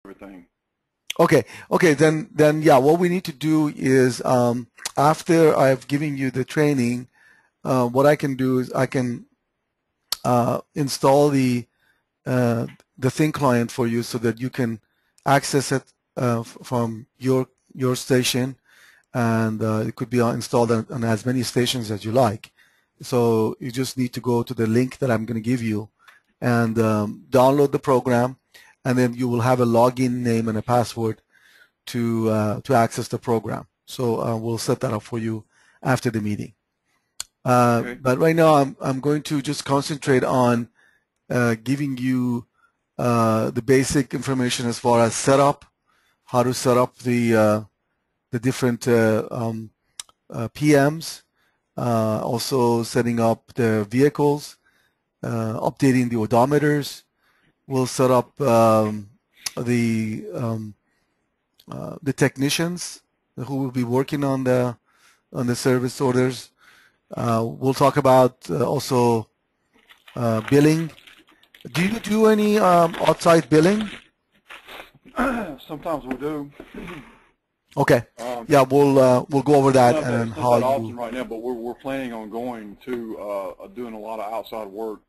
everything. Okay, then yeah, what we need to do is after I've given you the training, what I can do is I can install uh, the Thin client for you so that you can access it from your station, and it could be installed on as many stations as you like. So you just need to go to the link that I'm going to give you and download the program, and then you will have a login name and a password to access the program. So we'll set that up for you after the meeting. Okay. But right now, I'm going to just concentrate on giving you the basic information as far as setup, how to set up the different PMs, also setting up the vehicles, updating the odometers. We'll set up the technicians who will be working on the service orders. We'll talk about also billing. Do you do any outside billing? Sometimes we do. Okay. Yeah, we'll go over that It's and not how that often you. right now, but we're planning on going to doing a lot of outside work.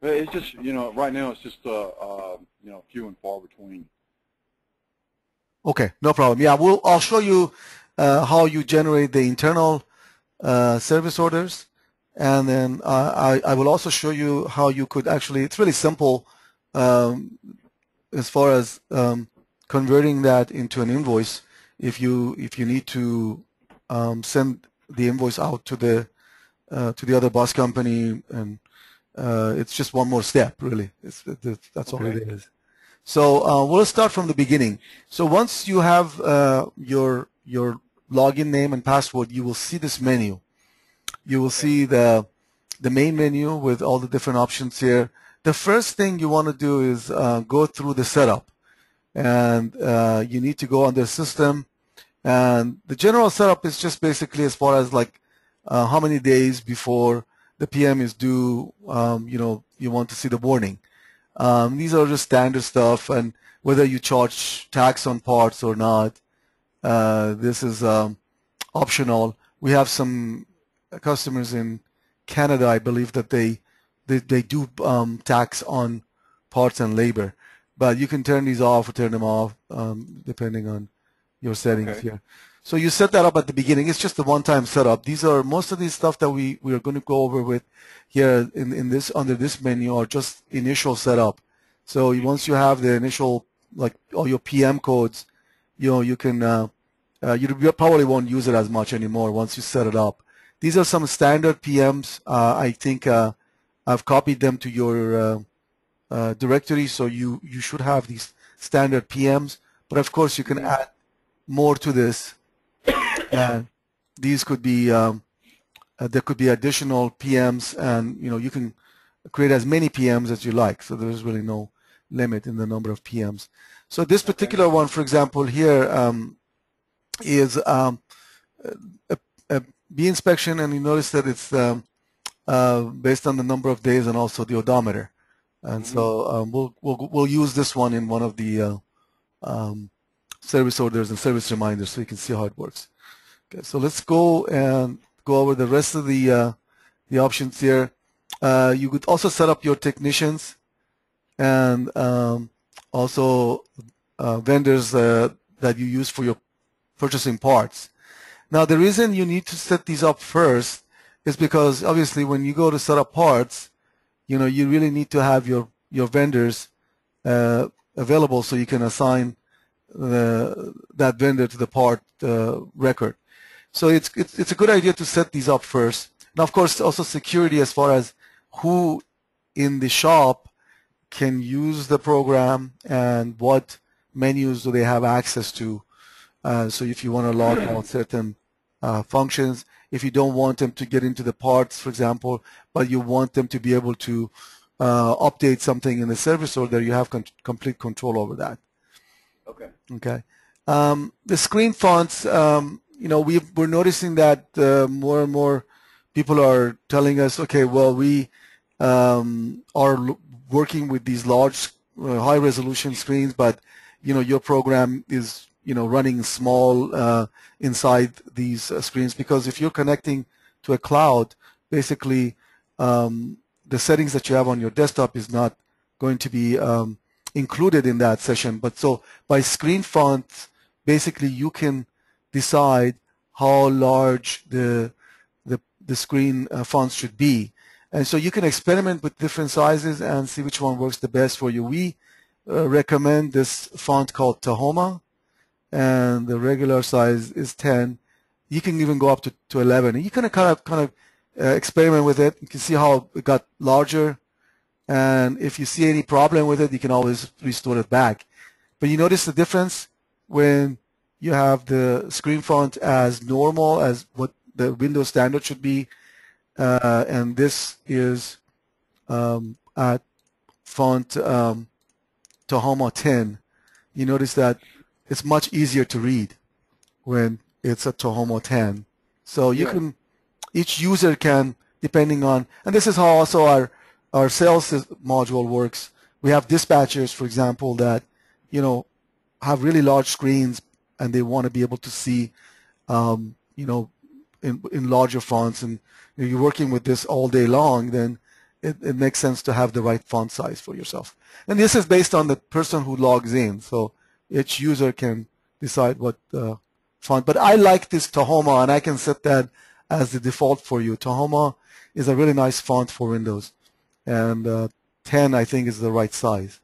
But it's just right now it's just few and far between. Okay, no problem. Yeah, I'll show you how you generate the internal service orders, and then I will also show you how you could actually. It's really simple um, as far as converting that into an invoice. If you need to send the invoice out to the other bus company, and it's just one more step, really. That's all it Okay. is. So we'll start from the beginning. So once you have your login name and password, you will see this menu. You will Okay. see the main menu with all the different options here. The first thing you want to do is go through the setup, and you need to go under system. And the general setup is just basically as far as like how many days before the PM is due, you want to see the warning. These are just standard stuff, and whether you charge tax on parts or not, this is optional. We have some customers in Canada, I believe, that they do tax on parts and labor, but you can turn these off or turn them off depending on your settings Okay. here. So you set that up at the beginning. It's just a one-time setup. These are most of these stuff that we are going to go over with here in this under this menu are just initial setup. So once you have the initial like all your PM codes, you can you probably won't use it as much anymore once you set it up. These are some standard PMs. I think I've copied them to your directory, so you should have these standard PMs. But of course, you can Hmm. add more to this, and these could be there could be additional PMs, and you can create as many PMs as you like. So there's really no limit in the number of PMs. So this Okay. particular one, for example, here is a, a B inspection, and you notice that it's based on the number of days and also the odometer. And Hmm. so we'll use this one in one of the um, service orders and service reminders, so you can see how it works. Okay, so let's go and go over the rest of the options here. You could also set up your technicians and also vendors that you use for your purchasing parts. Now, the reason you need to set these up first is because obviously when you go to set up parts, you really need to have your vendors available so you can assign that vendor to the part record. So it's a good idea to set these up first. Now, of course, also security as far as who in the shop can use the program and what menus do they have access to. So if you want to log out certain functions, if you don't want them to get into the parts, for example, but you want them to be able to update something in the service order, you have complete control over that. Okay. Okay. The screen fonts, we're noticing that more and more people are telling us, okay, well, we are working with these large, high resolution screens, but your program is running small inside these screens, because if you're connecting to a cloud, basically the settings that you have on your desktop is not going to be included in that session. But so by screen fonts, basically you can decide how large the screen fonts should be. And so you can experiment with different sizes and see which one works the best for you. We recommend this font called Tahoma, and the regular size is 10. You can even go up to 11. And you can kind of experiment with it. You can see how it got larger. And if you see any problem with it, you can always restore it back. But you notice the difference when you have the screen font as normal, as what the Windows standard should be, and this is at font Tahoma 10. You notice that it's much easier to read when it's a Tahoma 10. So you can, each user can, depending on, and this is how also our sales module works. We have dispatchers, for example, that have really large screens and they want to be able to see in larger fonts, and if you're working with this all day long, then it makes sense to have the right font size for yourself. And this is based on the person who logs in, so each user can decide what font. But I like this Tahoma, and I can set that as the default for you. Tahoma is a really nice font for Windows, and 10 I think is the right size.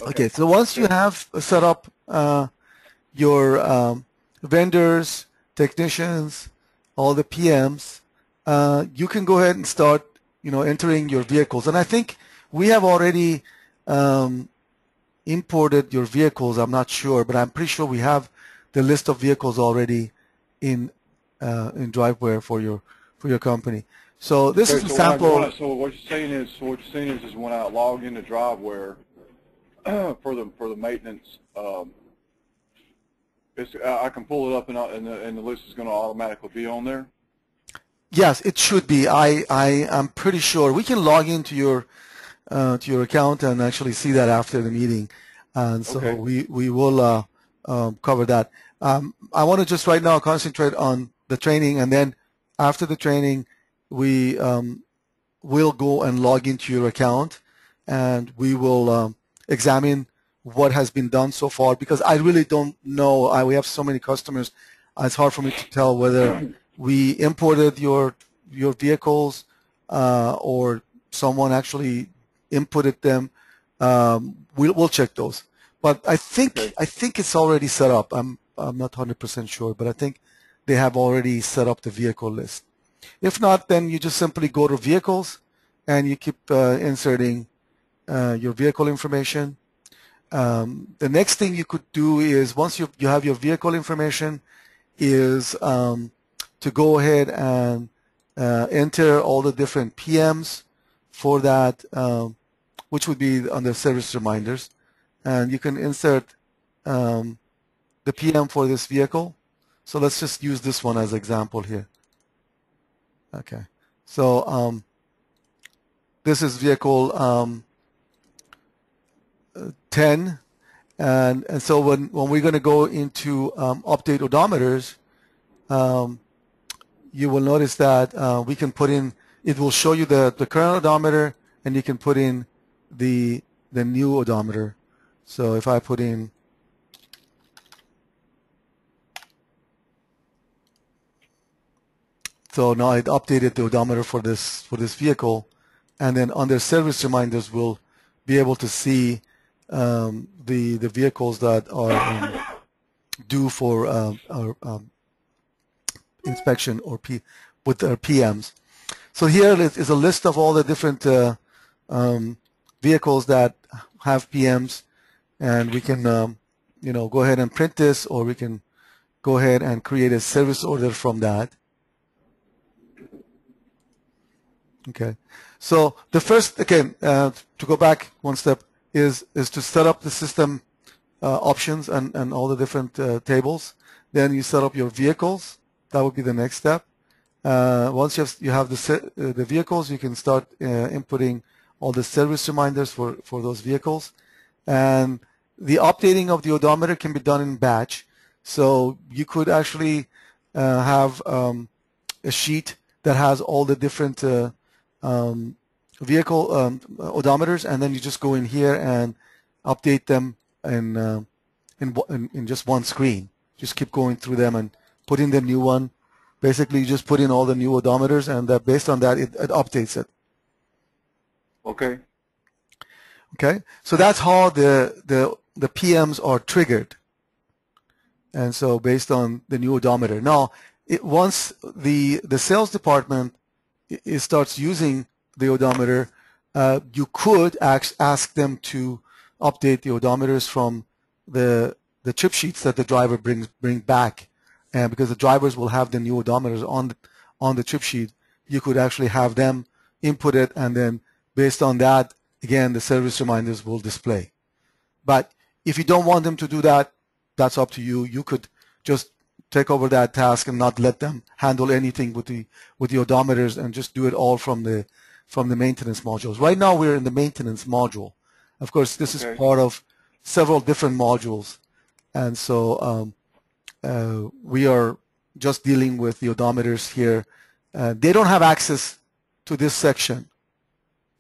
Okay, so once you have set up your vendors, technicians, all the PMs, you can go ahead and start, entering your vehicles. And I think we have already imported your vehicles. I'm not sure, but I'm pretty sure we have the list of vehicles already in DriveWare for your company. So this is a sample. So what you're saying is when I log into DriveWare for the maintenance, I can pull it up and the list is going to automatically be on there? Yes, it should be. I'm pretty sure. We can log into your account and actually see that after the meeting, and so we will cover that. I want to just right now concentrate on the training, and then after the training, we will go and log into your account, and we will examine what has been done so far, because I really don't know. We have so many customers. It's hard for me to tell whether we imported your vehicles or someone actually inputted them. We'll check those. But I think it's already set up. I'm not 100% sure, but I think they have already set up the vehicle list. If not, then you just simply go to vehicles and you keep inserting your vehicle information. The next thing you could do is, once you have your vehicle information, is to go ahead and enter all the different PMs for that, which would be under service reminders. And you can insert the PM for this vehicle. So let's just use this one as example here. Okay. So this is vehicle 10, and so when we're going to go into update odometers, you will notice that we can put in, it will show you the current odometer, and you can put in the new odometer. So if I put in so now it updated the odometer for this vehicle, and then under service reminders we'll be able to see the vehicles that are due for our inspection or with our PMs. So here is a list of all the different vehicles that have PMs, and we can go ahead and print this, or we can go ahead and create a service order from that. Okay, so the first, again, to go back one step, is to set up the system options and all the different tables. Then you set up your vehicles. That would be the next step. Once you have the vehicles, you can start inputting all the service reminders for those vehicles. And the updating of the odometer can be done in batch. So you could actually have a sheet that has all the different vehicle odometers, and then you just go in here and update them in just one screen. Just keep going through them and put in the new one. Basically, you just put in all the new odometers, and based on that, it updates it. Okay. Okay, so that's how the PMs are triggered, and so based on the new odometer. Now, once the sales department starts using the odometer, you could ask them to update the odometers from the chip sheets that the driver bring back, and because the drivers will have the new odometers on the chip sheet, you could actually have them input it, and then based on that, again, the service reminders will display. But if you don't want them to do that, that's up to you. You could just take over that task and not let them handle anything with the odometers, and just do it all from the maintenance modules. Right now, we're in the maintenance module. Of course, this is part of several different modules, and so we are just dealing with the odometers here. They don't have access to this section,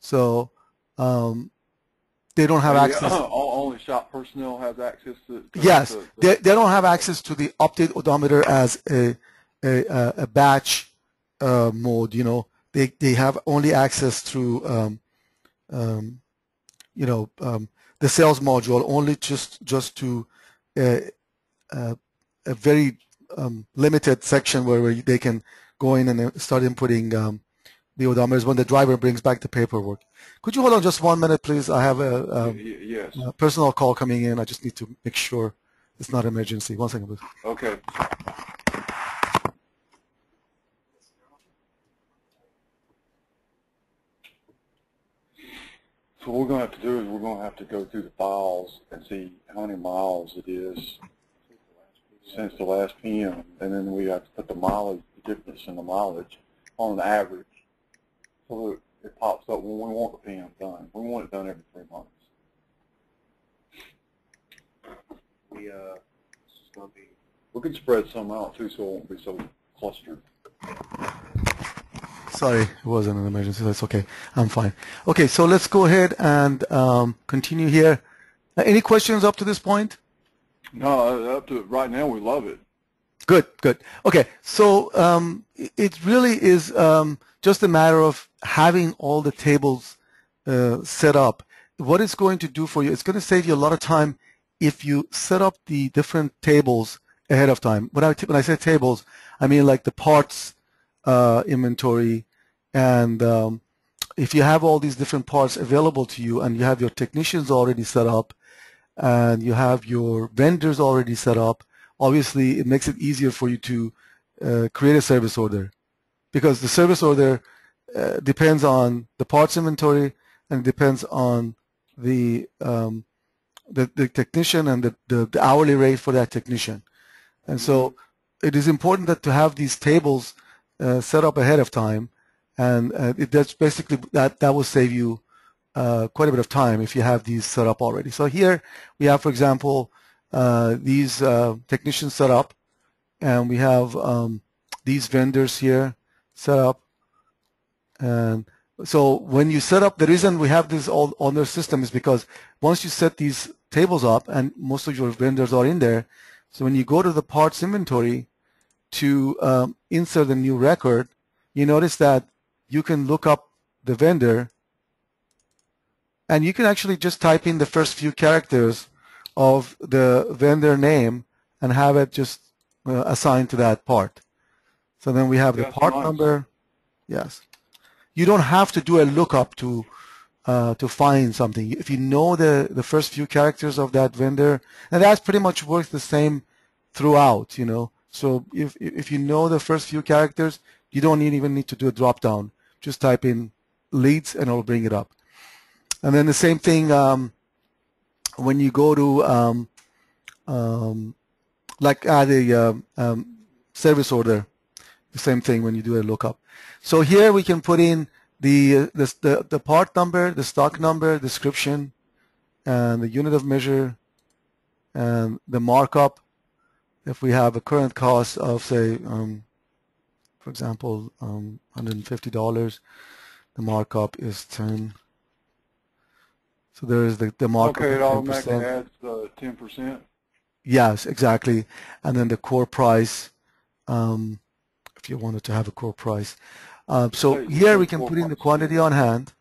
so they don't have access. Only shop personnel has access to yes, they don't have access to the update odometer as a batch mode. You know, they have only access through the sales module, only just to a very limited section where they can go in and start inputting the odometers when the driver brings back the paperwork. Could you hold on just 1 minute, please? I have a personal call coming in. I just need to make sure it's not an emergency. 1 second, please. Okay. So what we're going to have to do is we're going to have to go through the files and see how many miles it is since the last PM, and then we have to put the mileage, the difference in the mileage on an average, so it pops up when we want the PM done. We want it done every 3 months. We can spread some out too, so it won't be so clustered. Sorry, it wasn't an emergency. That's okay. I'm fine. Okay, so let's go ahead and continue here. Any questions up to this point? No, up to right now, we love it. Good, good. Okay, so it really is just a matter of having all the tables set up. What it's going to do for you, it's going to save you a lot of time if you set up the different tables ahead of time. When I say tables, I mean like the parts inventory, and if you have all these different parts available to you, and you have your technicians already set up, and you have your vendors already set up, obviously it makes it easier for you to create a service order, because the service order depends on the parts inventory, and depends on the technician and the hourly rate for that technician. And so it is important that to have these tables set up ahead of time, and that's basically that will save you quite a bit of time if you have these set up already. So here we have, for example, these technicians set up, and we have these vendors here set up. And so when you set up, the reason we have this all on their system is because once you set these tables up, and most of your vendors are in there, so when you go to the parts inventory to insert a new record, you notice that you can look up the vendor, and you can actually just type in the first few characters of the vendor name and have it just assigned to that part. So then we have the part number. Yes. You don't have to do a lookup to find something. If you know the first few characters of that vendor, and that's pretty much works the same throughout, you know. So if you know the first few characters, you don't even need to do a drop down. Just type in leads and it'll bring it up. And then the same thing when you go to like add a service order, the same thing when you do a lookup. So here we can put in the part number, the stock number, description, and the unit of measure, and the markup, if we have a current cost of, say, for example, $150, the markup is 10. So there is the markup Okay, of it automatically 10%. adds 10%. Yes, exactly. And then the core price, if you wanted to have a core price. So You here say we can core put in the price. quantity on hand.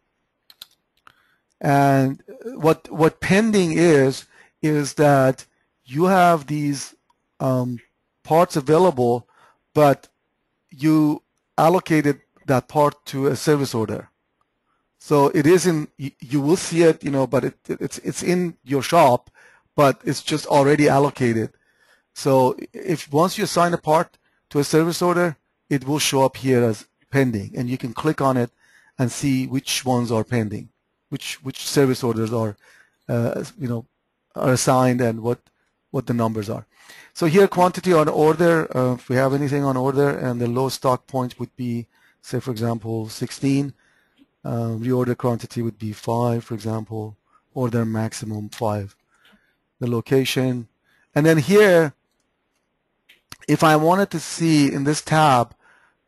And what pending is that you have these parts available, but you allocated that part to a service order. So it isn't, you will see it, but it's in your shop, but it's just already allocated. So if once you assign a part to a service order, it will show up here as pending, and you can click on it and see which ones are pending, which service orders are, are assigned, and what the numbers are. So here, quantity on order, if we have anything on order, and the low stock point would be, say, for example, 16. Reorder quantity would be 5, for example, order maximum 5. The location. And then here, if I wanted to see in this tab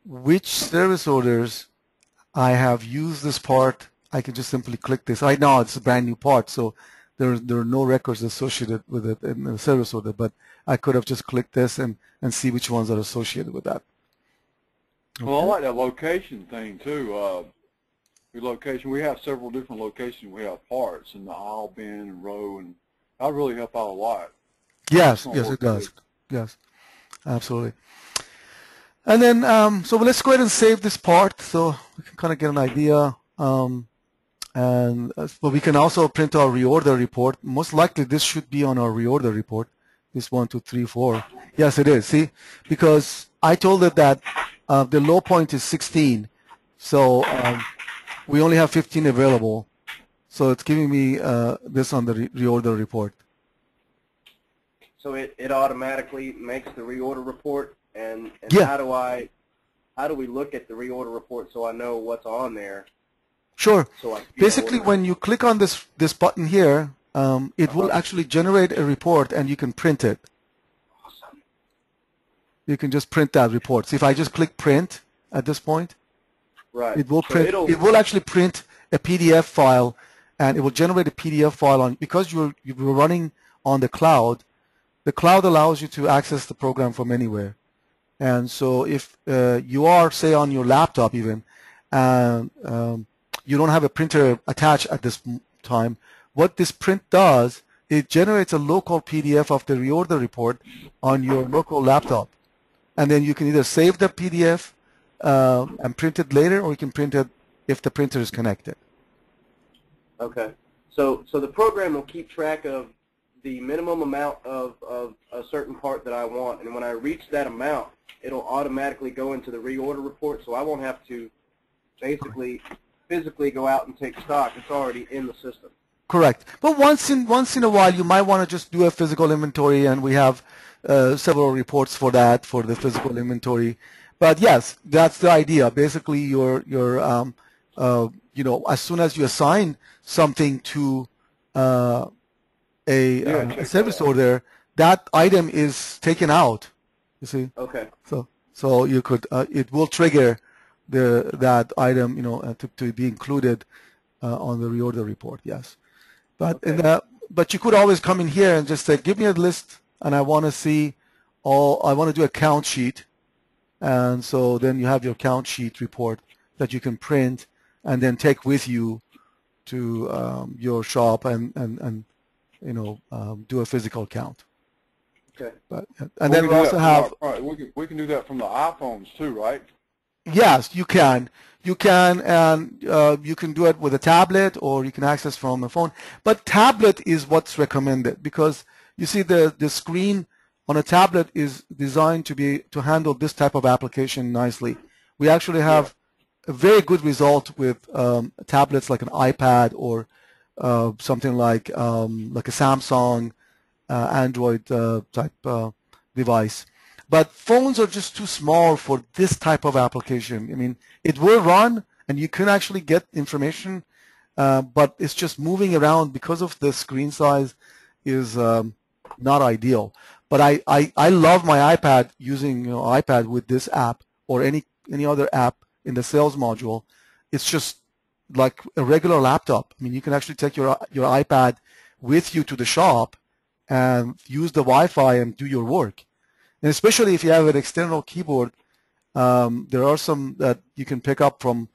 which service orders I have used this part, I can just simply click this. Right now, it's a brand new part, so there are no records associated with it in the service order, but I could have just clicked this and see which ones are associated with that. Okay. Well, I like that location thing, too. The location, we have several different locations. We have parts in the aisle, bin, and row, and that really help out a lot. Yes, it does. Yes, absolutely. And then, so let's go ahead and save this part so we can kind of get an idea. But we can also print our reorder report. Most likely this should be on our reorder report. This 1, 2, 3, 4. Yes, it is. See, because I told it that the low point is 16. So we only have 15 available. So it's giving me this on the reorder report. So it automatically makes the reorder report, and yeah. How do we look at the reorder report so I know what's on there? Sure. So basically, when you click on this button here, it will actually generate a report, and you can print it. Awesome. You can just print that report. So if I just click print at this point, right, it will print. It will actually print a PDF file, and it will generate a PDF file on, because you're running on the cloud. The cloud allows you to access the program from anywhere. And so if you are, say, on your laptop even, and you don't have a printer attached at this time, what this print does, it generates a local PDF of the reorder report on your local laptop. And then you can either save the PDF and print it later, or you can print it if the printer is connected. Okay. So the program will keep track of the minimum amount of a certain part that I want, and when I reach that amount, it'll automatically go into the reorder report, so I won't have to basically physically go out and take stock. It's already in the system. Correct. But once in a while, you might want to just do a physical inventory, and we have several reports for that, for the physical inventory. But yes, that's the idea. Basically, you're as soon as you assign something to a service order, that item is taken out. You see? Okay. So you could it will trigger that item to be included on the reorder report. Yes, but okay. But you could always come in here and just say, give me a list, and I want to see all. I want to do a count sheet, and so then you have your count sheet report that you can print and then take with you to your shop and do a physical count. Okay. And then we also have. We can do that from the iPhones too, right? Yes, you can. You can, and you can do it with a tablet, or you can access from a phone. But tablet is what's recommended, because you see the screen on a tablet is designed to handle this type of application nicely. We actually have a very good result with tablets like an iPad or something like a Samsung Android type device. But phones are just too small for this type of application. I mean, it will run, and you can actually get information, but it's just moving around because of the screen size is not ideal. But I love my iPad using iPad with this app or any other app in the sales module. It's just like a regular laptop. I mean, you can actually take your iPad with you to the shop and use the Wi-Fi and do your work. And especially if you have an external keyboard, there are some that you can pick up from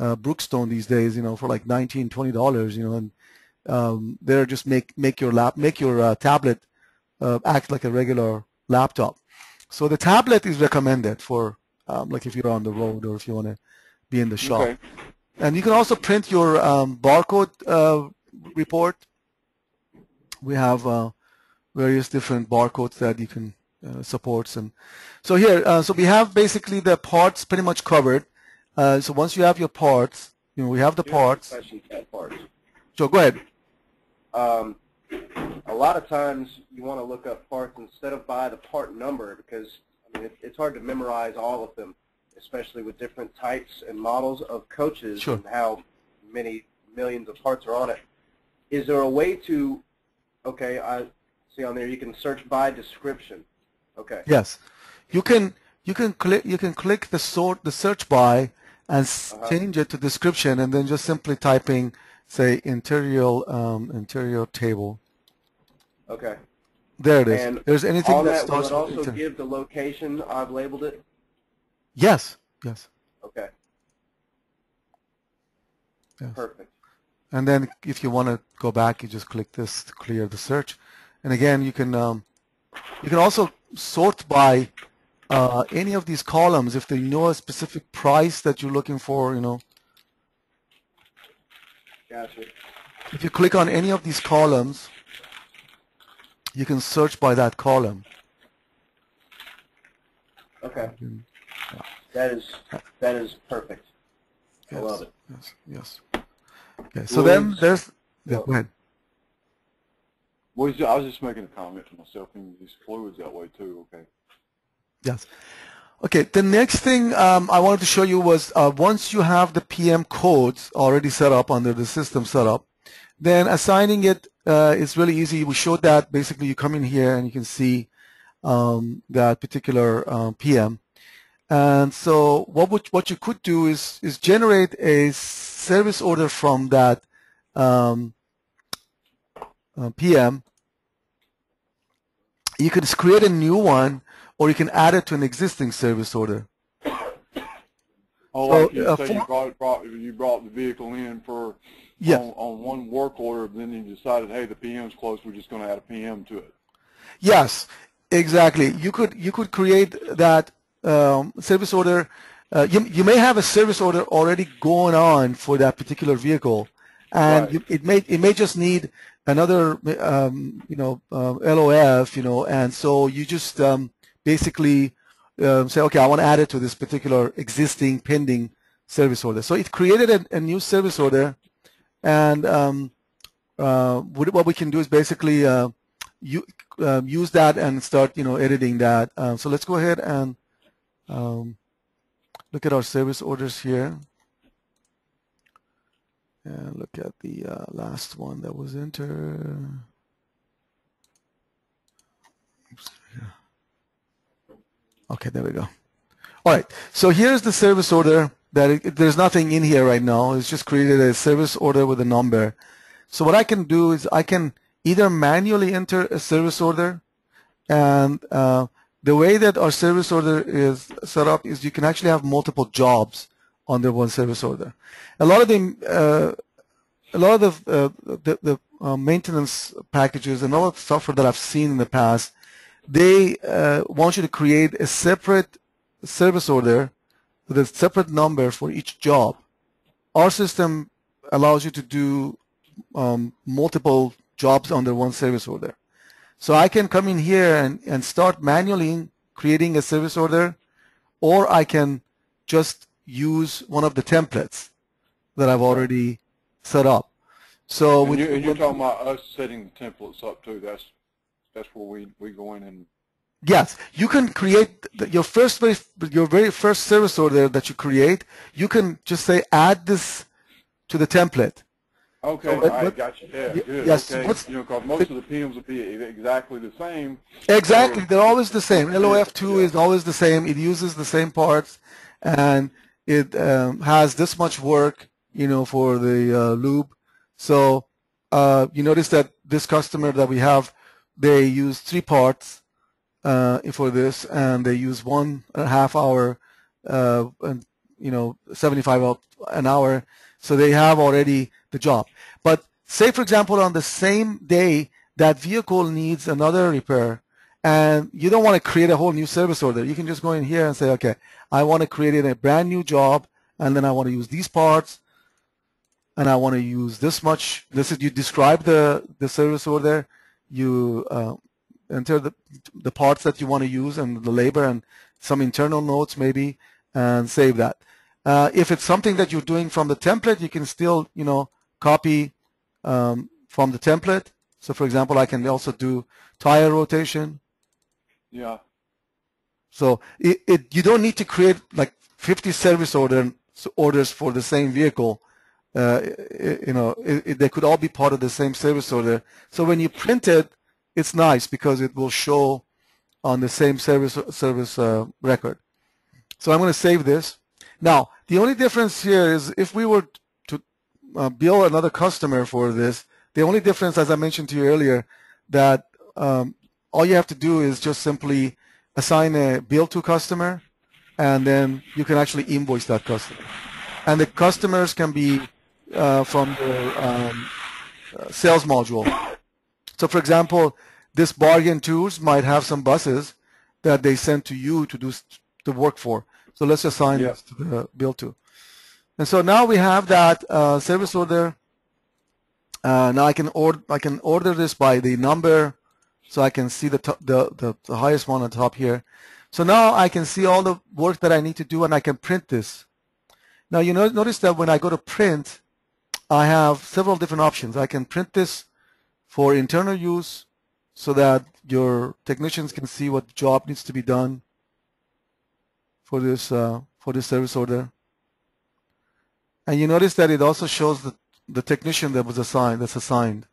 Brookstone these days, for like $19, $20, and they're just make your tablet act like a regular laptop. So the tablet is recommended for like if you're on the road or if you want to be in the shop. Okay. And you can also print your barcode report. We have various different barcodes that you can supports. And so here, so we have basically the parts pretty much covered. So once you have your parts, we have the parts. Questions about parts. So go ahead. A lot of times you want to look up parts instead of by the part number because I mean it's hard to memorize all of them, especially with different types and models of coaches Sure. and how many millions of parts are on it. Is there a way to, okay, I see on there you can search by description. Okay. Yes, you can click the search by and change it to description, and then just simply typing, say, interior table. Okay. There it is. And There's anything all that that, will starts it also with give the location I've labeled it? Yes. Yes. Okay. Yes. Perfect. And then if you want to go back, you just click this to clear the search. And again, you can also sort by any of these columns if they know a specific price that you're looking for. Gotcha. If you click on any of these columns, you can search by that column. Okay. Yeah. That is perfect. I Yes. love it. Yes. Yes. Okay. So then there's. Yeah, go ahead. Well, I was just making a comment to myself and these fluids that way too. Okay. Yes. Okay. The next thing I wanted to show you was once you have the PM codes already set up under the system setup, then assigning it is really easy. We showed that basically you come in here and you can see that particular PM. And so what you could do is generate a service order from that PM. You can create a new one, or you can add it to an existing service order. Oh, So, like you say you brought the vehicle in for Yes. on one work order, then you decided, hey, the PM's close, we're just going to add a PM to it. Yes, exactly. You could create that service order. You may have a service order already going on for that particular vehicle, and Right. it may just need another LOF, and so you just basically say, okay, I want to add it to this particular existing pending service order. So it created a new service order, and what we can do is basically use that and start editing that. So let's go ahead and look at our service orders here. And look at the last one that was entered. Oops, yeah. Okay, there we go. All right, so here's the service order. There's nothing in here right now. It's just created a service order with a number. So what I can do is I can either manually enter a service order, and the way that our service order is set up is you can actually have multiple jobs under one service order. A lot of the maintenance packages and all of the software that I've seen in the past, they want you to create a separate service order with a separate number for each job. Our system allows you to do multiple jobs under one service order. So I can come in here and start manually creating a service order, or I can just use one of the templates that I've already set up. So And you're talking about us setting the templates up too. That's where we go in and. Yes, you can create your very first service order that you create. You can just say add this to the template, Okay, So all what- right, what- gotcha. Yeah, good. yes, Okay, what's- because most of the PIMs will be exactly the same. Exactly, they're always the same. LOF2 Yeah. is always the same. It uses the same parts, and it has this much work, for the loop. So you notice that this customer that we have, they use 3 parts for this, and they use 1.5 hour, and 75 an hour. So they have already the job. But say, for example, on the same day that vehicle needs another repair, and you don't want to create a whole new service order. You can just go in here and say, okay, I want to create a brand new job, and then I want to use these parts, and I want to use this much. This is, you describe the service order, you enter the parts that you want to use and the labor and some internal notes maybe, and save that. If it's something that you're doing from the template, you can still copy from the template. So for example, I can also do tire rotation. Yeah. So you don't need to create like 50 service orders for the same vehicle. They could all be part of the same service order. So when you print it, it's nice because it will show on the same service record. So I'm going to save this. Now, the only difference here is if we were to bill another customer for this, the only difference, as I mentioned to you earlier, that all you have to do is just simply assign a bill to customer, and then you can actually invoice that customer. And the customers can be from the sales module. So for example, this bargain tools might have some buses that they send to you to do the work for. So let's assign this to the bill to. And so now we have that service order. Now I can order this by the number, so I can see the highest one on top here. So now I can see all the work that I need to do, and I can print this. Now you notice that when I go to print, I have several different options. I can print this for internal use so that your technicians can see what job needs to be done for this service order. And you notice that it also shows the technician that's assigned.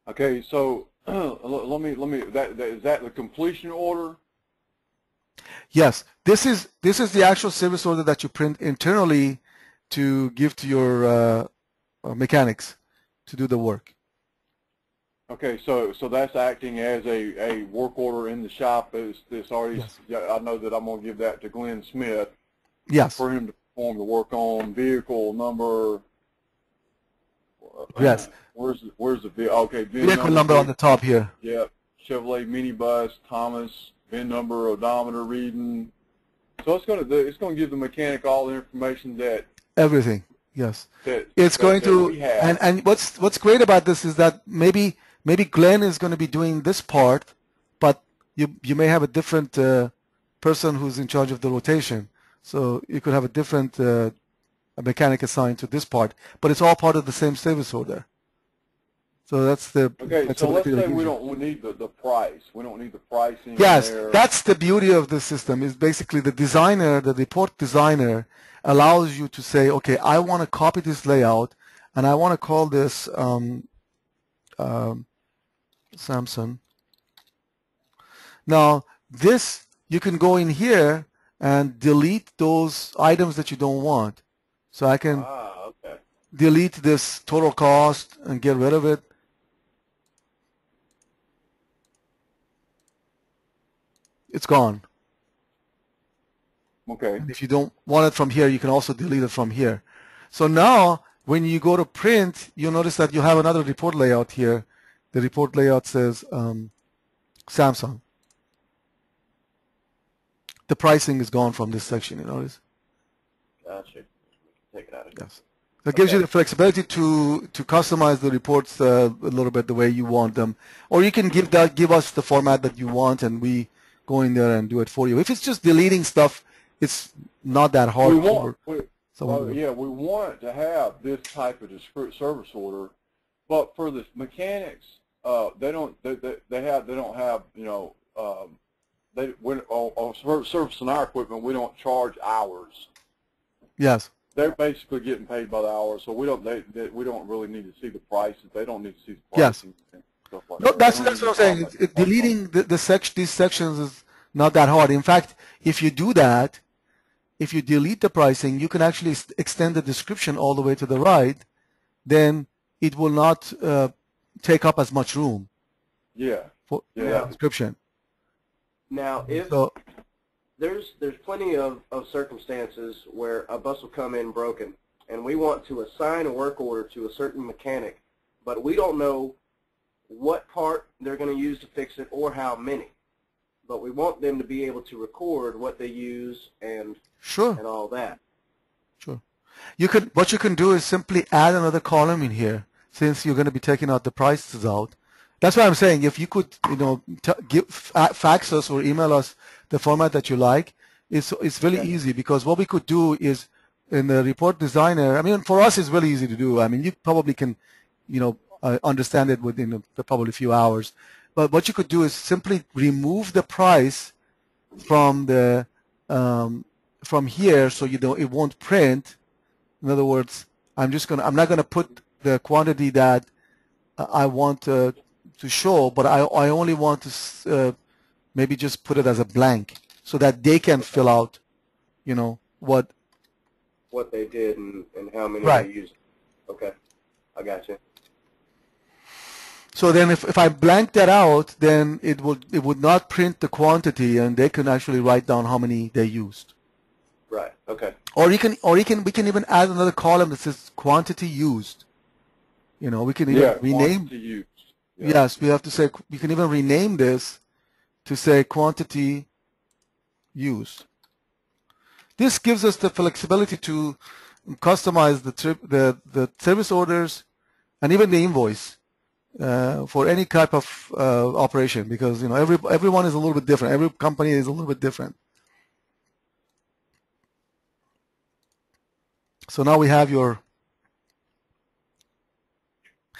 Okay, so let me is that the completion order? Yes, this is the actual service order that you print internally to give to your mechanics to do the work. Okay, so that's acting as a work order in the shop. It's already. Yes. I know that I'm going to give that to Glenn Smith. Yes. For him to perform the work on vehicle number. Yes. Where's the vehicle? Okay, vehicle number on the top here. Yep. Chevrolet minibus, Thomas, VIN number, odometer reading. So it's going to give the mechanic all the information that. Everything. Yes. It's going to, and what's great about this is that maybe Glenn is going to be doing this part, but you may have a different person who's in charge of the rotation. So you could have a different a mechanic assigned to this part, but it's all part of the same service order. So that's the. Okay, so let's say we don't need the price. We don't need the pricing. Yes, there. That's the beauty of the system. Is basically the designer, the report designer, allows you to say, okay, I want to copy this layout, and I want to call this Samson. Now this, you can go in here and delete those items that you don't want. So I can delete this total cost and get rid of it. It's gone. Okay. And if you don't want it from here, you can also delete it from here. So now, when you go to print, you'll notice that you have another report layout here. The report layout says Samsung. The pricing is gone from this section, you notice? Gotcha. Take it out of here. Yes. That gives you the flexibility to customize the reports a little bit the way you want them. Or you can give us the format that you want, and we go in there and do it for you. If it's just deleting stuff, it's not that hard. We want to have this type of discrete service order, but for the mechanics, they don't have on service in our equipment, we don't charge hours. Yes. they're basically getting paid by the hour, so we don't we don't really need to see the prices. They don't need to see the Yes. pricing and stuff like No, that. that's They don't what I'm even saying. know how much Deleting these sections is not that hard. In fact, if you do that, if you delete the pricing, you can actually extend the description all the way to the right. Then it will not take up as much room Yeah. for Yeah. description. Now, if So there's plenty of circumstances where a bus will come in broken, and we want to assign a work order to a certain mechanic, but we don't know what part they're going to use to fix it or how many. But we want them to be able to record what they use and sure, all that. sure. What you can do is simply add another column in here, since you're going to be taking out the prices out. That's why I'm saying if you could, fax us or email us the format that you like, it's really easy, because what we could do is in the report designer. I mean, for us, it's really easy to do. I mean, you probably can, understand it within probably a few hours. But what you could do is simply remove the price from the from here, so it won't print. In other words, I'm not gonna put the quantity that I want to show, but I only want to maybe just put it as a blank, so that they can fill out, what they did and how many Right. they used. Okay, I got you. So then if I blank that out, then it would not print the quantity, and they can actually write down how many they used. Right. Okay. Or we can even add another column that says quantity used. We can even rename. quantity used. Yeah. Yes, we have to say, we can even rename this to say quantity used. This gives us the flexibility to customize the service orders and even the invoice for any type of operation, because everyone is a little bit different. Every company is a little bit different. So now we have your.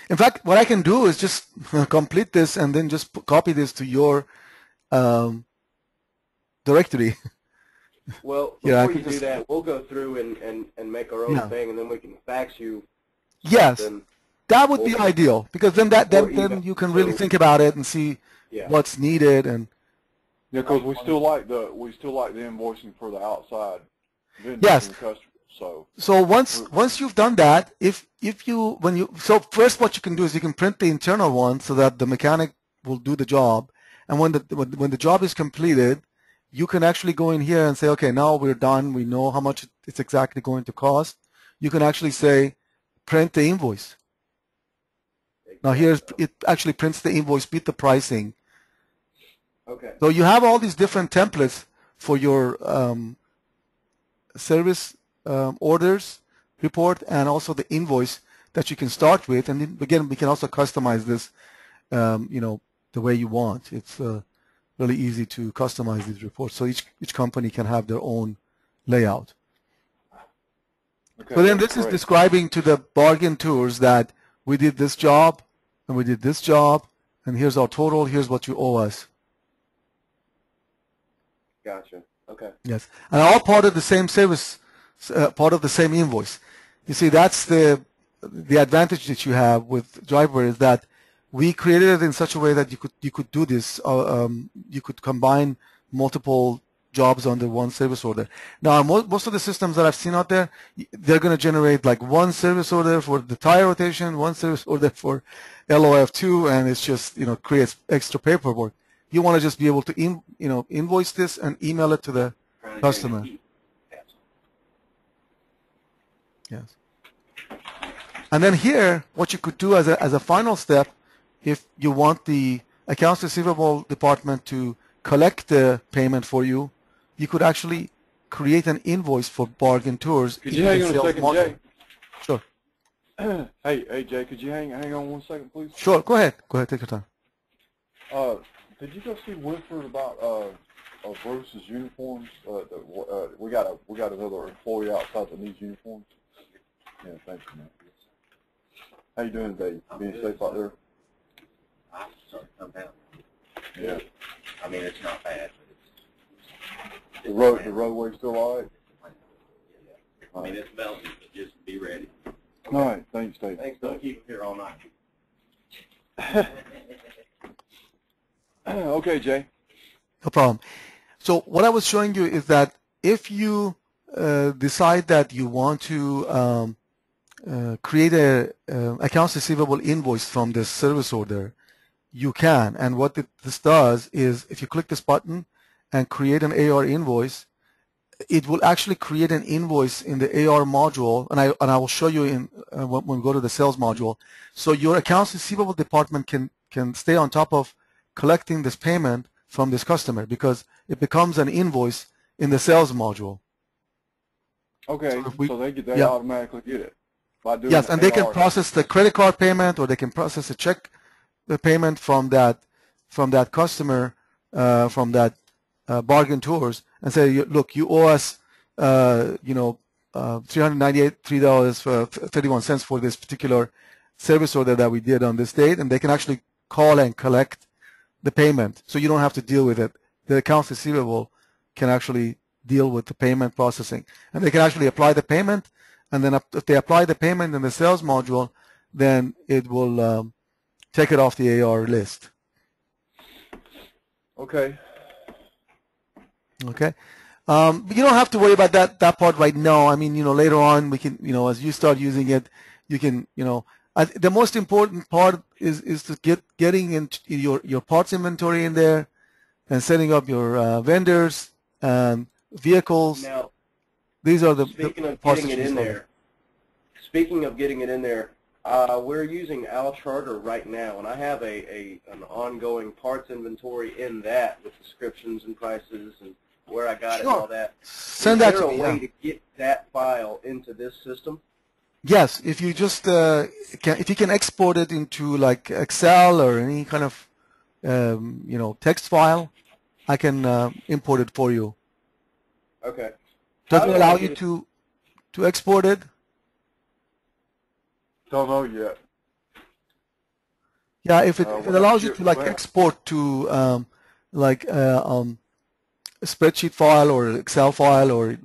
In fact, what I can do is just complete this and then just copy this to your directory. Well, Yeah, I before can you do just- that, we'll go through and make our own Yeah. thing, and then we can fax you. Yes, something. that would be ideal, because then Or then even- you can really so- think about it and see Yeah. what's needed. And Yeah, because we still like the invoicing for the outside vendors Yes. and customers. So so once you've done that, so first what you can do is you can print the internal one so that the mechanic will do the job, and when the job is completed, you can actually go in here and say, okay, now we're done. We know how much it's exactly going to cost. You can actually say, print the invoice. Now it actually prints the invoice, beat the pricing. Okay. So you have all these different templates for your service orders report, and also the invoice that you can start with. And then, again, we can also customize this, the way you want. It's really easy to customize these reports. So each company can have their own layout. okay, So then that's this is great. describing to the bargain tours that we did this job and we did this job, and here's our total. Here's what you owe us. Gotcha. Okay. Yes, and all part of the same service, part of the same invoice. You see, that's the advantage that you have with Driver, is that we created it in such a way that you could do this. You could combine multiple jobs under one service order. Now, most of the systems that I've seen out there, they're going to generate like one service order for the tire rotation, one service order for LOF2, and it's just creates extra paperwork. You want to just be able to invoice this and email it to the customer. Yes. And then here, what you could do as a final step, if you want the accounts receivable department to collect the payment for you, you could actually create an invoice for bargain tours. Could you hang on a sales second, model. Jay? Sure. Hey, Jay, could you hang on 1 second, please? Sure. Go ahead. Take your time. Did you go see Winford about Bruce's uniforms? We got another employee outside that needs uniforms. Yeah, thanks, man. How you doing today? Being safe out there? I'm starting to come down. Yeah. I mean, it's not bad, but it's The roadway's still all right? yeah. mean, it's melting, but just be ready. All right, thanks, Dave. Thanks, Don't Doug. keep it here all night. Okay, Jay. No problem. So what I was showing you is that if you decide that you want to create a accounts receivable invoice from this service order, you can. And what this does is if you click this button and create an AR invoice, it will actually create an invoice in the AR module, and I will show you in when we go to the sales module. So your accounts receivable department can stay on top of collecting this payment from this customer because it becomes an invoice in the sales module. Okay, so they yeah. automatically get it by doing Yes, and they can AR. process the credit card payment, or they can process a check, the payment from that customer, from that bargain tours, and say, look, you owe us, $393.31 for this particular service order that we did on this date, and they can actually call and collect the payment, so you don't have to deal with it. The accounts receivable can actually deal with the payment processing, and they can actually apply the payment, and then if they apply the payment in the sales module, then it will take it off the AR list. Okay. Okay. But you don't have to worry about that part right now. I mean, later on we can, as you start using it, you can, the most important part is to getting into your parts inventory in there and setting up your vendors and vehicles. Now, these are the speaking of parts getting that it you in saw. there, speaking of getting it in there, we're using AlCharter right now, and I have an ongoing parts inventory in that with descriptions and prices and where I got it and all that. Send that to me. Is there a way Yeah. to get that file into this system? Yes, if you just if you can export it into like Excel or any kind of text file, I can import it for you. Okay. Does How it do I allow get you it- to export it? Don't know yet. Yeah, if it allows you to like well- export to a spreadsheet file or Excel file or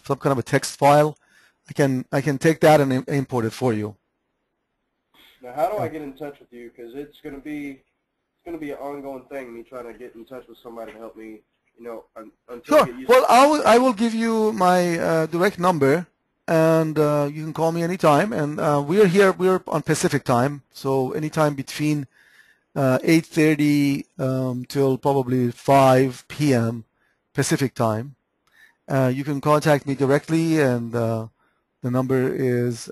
some kind of a text file, I can take that and import it for you. Now, how do I get in touch with you? Because it's going to be an ongoing thing. Me trying to get in touch with somebody to help me, until I Sure. get used Well, to it. I will give you my direct number, and you can call me anytime. And we're on Pacific time, so anytime between 8:30 till probably 5 p.m. Pacific time. You can contact me directly, and the number is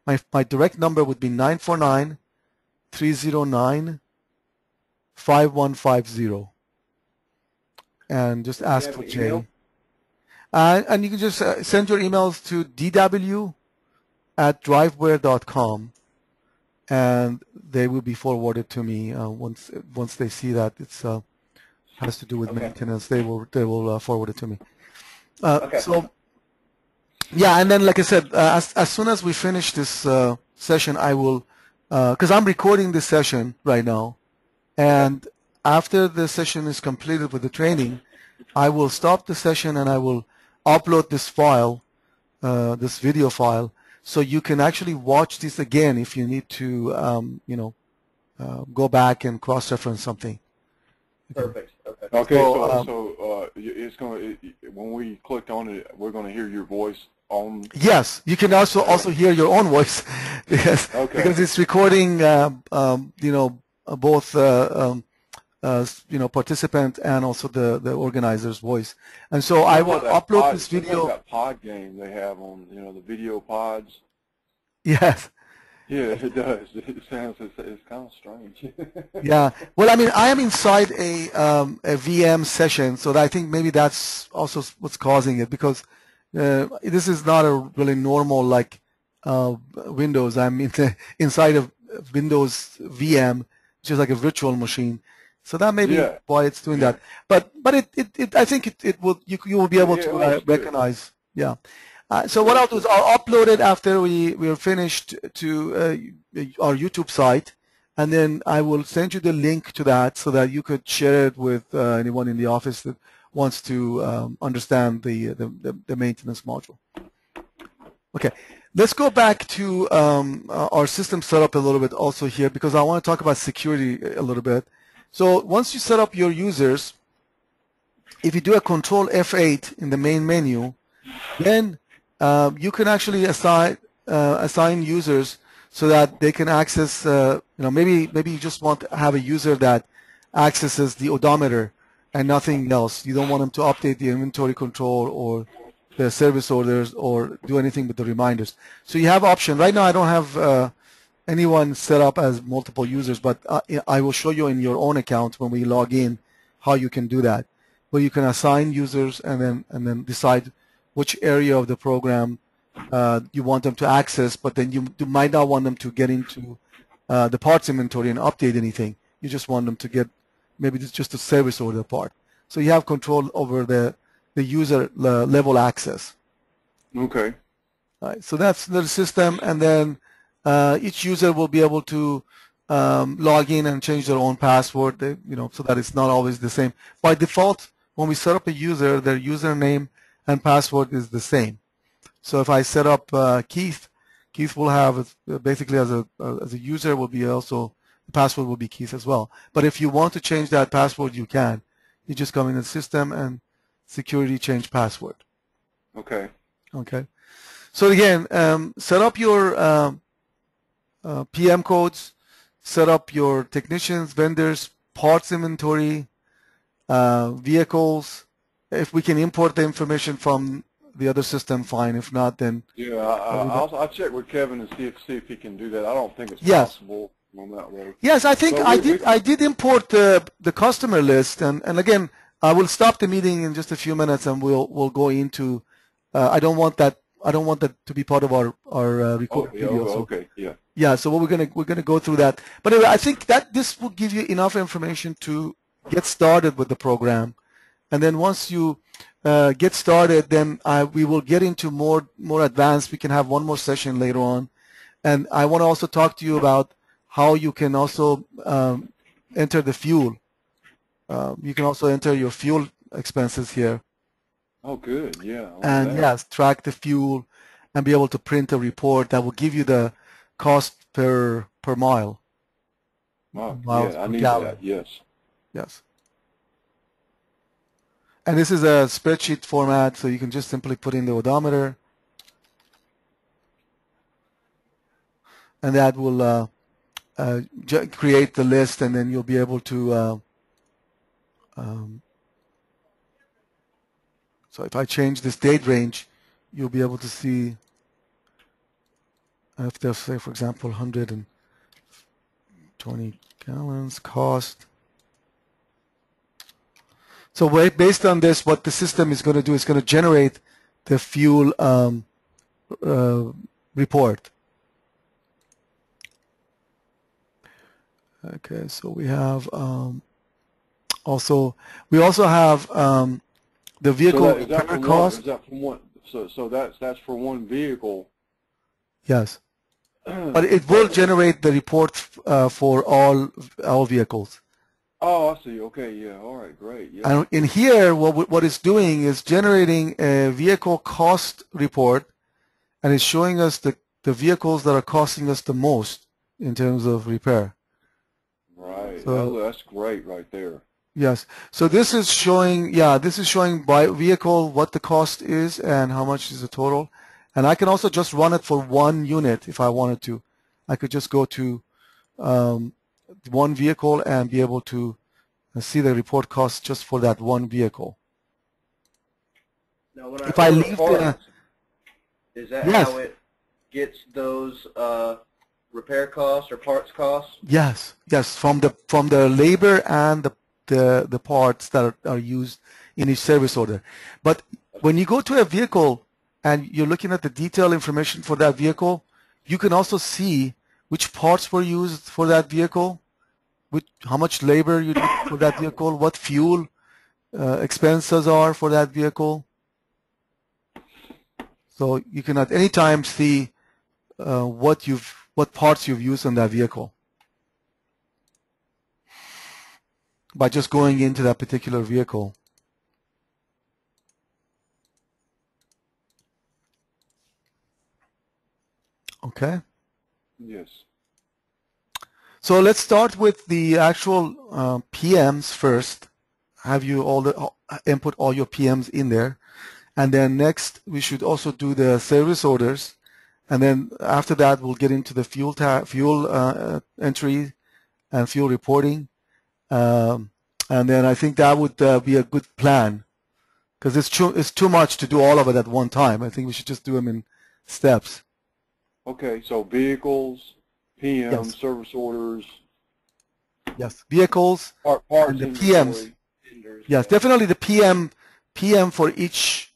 my direct number would be 949-309-5150, and just ask have for an Jay. email? And you can just send your emails to dw@driveware.com, and they will be forwarded to me once they see that it's has to do with Okay. maintenance. They will forward it to me. Okay. So yeah, and then like I said, as soon as we finish this session, I will because I'm recording this session right now, and after the session is completed with the training, I will stop the session and I will upload this file, this video file, so you can actually watch this again if you need to, go back and cross-reference something. Perfect. Okay. Okay, So, so it's when we click on it, we're gonna hear your voice on. Yes, you can also hear your own voice because it's recording, both participant and also the organizer's voice. And so I will upload this video. That pod game they have on, the video pods. Yes. Yeah, it does. It's kind of strange. Yeah. Well, I mean, I am inside a VM session, so I think maybe that's also what's causing it, because this is not a really normal Windows. I'm inside of Windows VM, which is like a virtual machine. So that may be why it's doing that. But it I think it will you will be able to recognize. Yeah. So what I'll do is I'll upload it after we are finished to our YouTube site, and then I will send you the link to that so that you could share it with anyone in the office wants to understand the maintenance module. Okay, let's go back to our system setup a little bit also here, because I want to talk about security a little bit. So once you set up your users, if you do a Control F8 in the main menu, then you can actually assign users so that they can access, maybe you just want to have a user that accesses the odometer and nothing else. You don't want them to update the inventory control or the service orders or do anything with the reminders. So you have option. Right now I don't have anyone set up as multiple users, but I will show you in your own account when we log in how you can do that, where you can assign users and then decide which area of the program you want them to access, but then you might not want them to get into the parts inventory and update anything. You just want them to get maybe just a service order part. So you have control over the user level access. Okay. All right, so that's the system, and then each user will be able to log in and change their own password, so that it's not always the same. By default, when we set up a user, their username and password is the same. So if I set up Keith will have basically as a user will be also the password will be Keith as well. But if you want to change that password, you can. You just come in the system and security change password. Okay. Okay. So again, set up your PM codes, set up your technicians, vendors, parts inventory, vehicles. If we can import the information from the other system, fine. If not, then Yeah, I'll check with Kevin and see if he can do that. I don't think it's Yes. possible on that way. yes, I think But I did import the customer list, and again, I will stop the meeting in just a few minutes, and we'll go into. I don't want that to be part of our recorded video. So, Okay, yeah. yeah, so we're gonna go through that. But anyway, I think that this will give you enough information to get started with the program, and then once you get started, then we will get into more advanced. We can have one more session later on, and I want to also talk to you about how you can also enter the fuel. You can also enter your fuel expenses here, Oh, good. Yeah. I like and that. yes, track the fuel, and be able to print a report that will give you the cost per mile. Wow. Miles Yeah, I per need gallon. that. Yes. Yes. And this is a spreadsheet format, so you can just simply put in the odometer, and that will create the list, and then you'll be able to. So if I change this date range, you'll be able to see if there's, say, for example, 120 gallons cost. So based on this, what the system is going to do is going to generate the fuel report. Okay, so we have we also have the vehicle Is that repair from cost. Is that from one? So that's for one vehicle. Yes, but it will generate the report for all vehicles. Oh, I see. Okay. Yeah. All right. Great. Yeah. And in here, what it's doing is generating a vehicle cost report, and it's showing us the vehicles that are costing us the most in terms of repair. Right. So- That's great right there. Yes. So this is showing, by vehicle what the cost is and how much is the total. And I can also just run it for one unit if I wanted to. I could just go to one vehicle and be able to see the report cost just for that one vehicle. Now, when If I order leave the, parts, is that Yes. how it gets those repair costs or parts costs? yes, from the labor and the parts that are used in each service order. But when you go to a vehicle and you're looking at the detailed information for that vehicle, you can also see which parts were used for that vehicle, how much labor you did for that vehicle, what fuel expenses are for that vehicle. So you can at any time see what parts you've used on that vehicle by just going into that particular vehicle. Okay. Yes. So let's start with the actual PMs first. Have you input all your PMs in there, and then next we should also do the service orders, and then after that we'll get into the fuel entry and fuel reporting, and then I think that would be a good plan, because it's too much to do all of it at one time. I think we should just do them in steps. Okay, so vehicles, PM, Yes. service orders, Yes, vehicles, parts, and the PMs. inventory. Yes, definitely the PM for each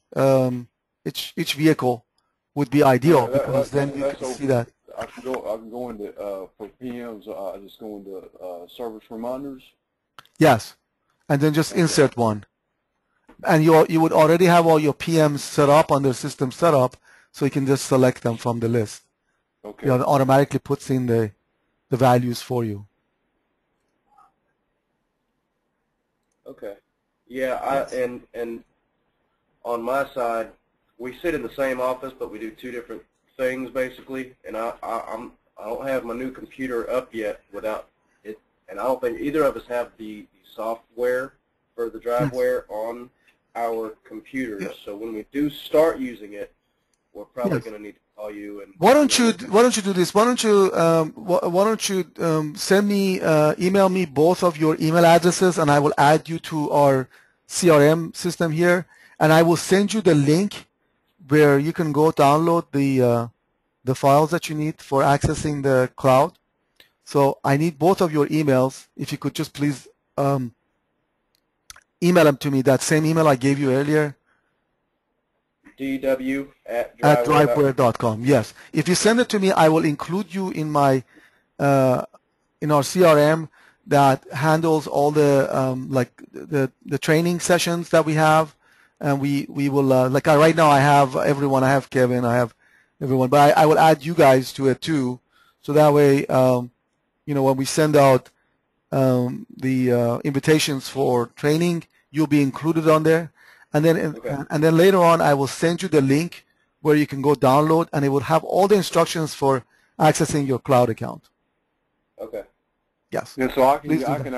vehicle would be ideal, Yeah, because then you that's can see that. I can go into for PMs. I just go into service reminders. Yes, and then just insert one, and you would already have all your PMs set up on the system set up, so you can just select them from the list. Okay. It automatically puts in the values for you. Okay. Yeah, and on my side, we sit in the same office, but we do two different things basically. And I don't have my new computer up yet without it, and I don't think either of us have the software for the driveware on our computers. Yeah. So when we do start using it, we're probably Yes. going to need to call you and. Why don't you do this? Why don't you send me email me both of your email addresses, and I will add you to our CRM system here, and I will send you the link where you can go download the files that you need for accessing the cloud. So I need both of your emails. If you could just please email them to me, that same email I gave you earlier. DW at driveware.com. Yes. If you send it to me, I will include you in my in our CRM that handles all the like the training sessions that we have, and we will like right now I have everyone. I have Kevin. I have everyone, but I will add you guys to it too, so that way you know, when we send out the invitations for training, you'll be included on there. And then later on, I will send you the link where you can go download, and it will have all the instructions for accessing your cloud account. Okay. Yes. Yeah, so I Please do can